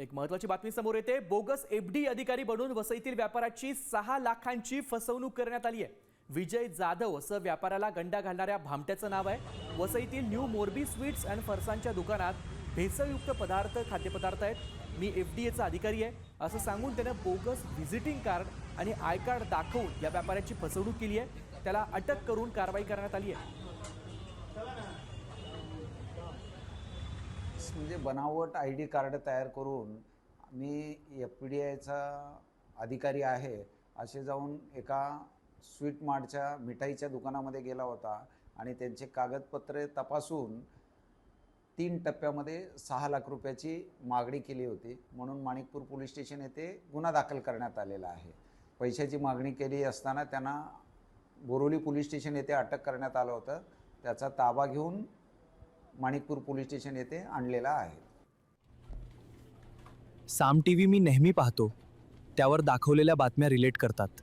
एक महत्त्वाची बातमी समोर येते। बोगस एफडी अधिकारी बनून वसईतील व्यापाऱ्याची 6 लाखांची फसवणूक करण्यात आली आहे। विजय जाधव असं व्यापाऱ्याला गंडा घालणाऱ्या भामट्याचं नाव आहे। वसईतील न्यू मोरबी स्वीट्स अँड फरसांच्या दुकानात भेसळयुक्त खाद्यपदार्थ आहेत। मी एफडीएचा अधिकारी आहे असं सांगून त्याने बोगस व्हिजिटिंग कार्ड आणि आय कार्ड दाखवून या व्यापाऱ्याची फसवणूक केली आहे। त्याला अटक करून कारवाई करण्यात आली आहे। म्हणजे बनावट ID कार्ड तयार करून मी FPDIचा अधिकारी आहे असे जाऊन एका स्वीट मार्टच्या मिठाईच्या दुकानामध्ये गेला होता आणि त्यांचे कागदपत्रे तपासून 3 टप्प्यामध्ये 6 लाख रुपयाची मागणी केली होती। म्हणून माणिकपूर पोलीस स्टेशन येथे गुन्हा दाखल करण्यात आलेला आहे। पैशाची मागणी केली असताना त्यांना बोरोली पोलीस स्टेशन येथे अटक करण्यात आलं होतं। त्याचा ताबा घेऊन माणिकपूर पोलीस स्टेशन येथे आणलेला आहे। साम टीव्ही मी नेहमी पाहतो, त्यावर दाखवलेल्या बातम्या रिलेट करतात।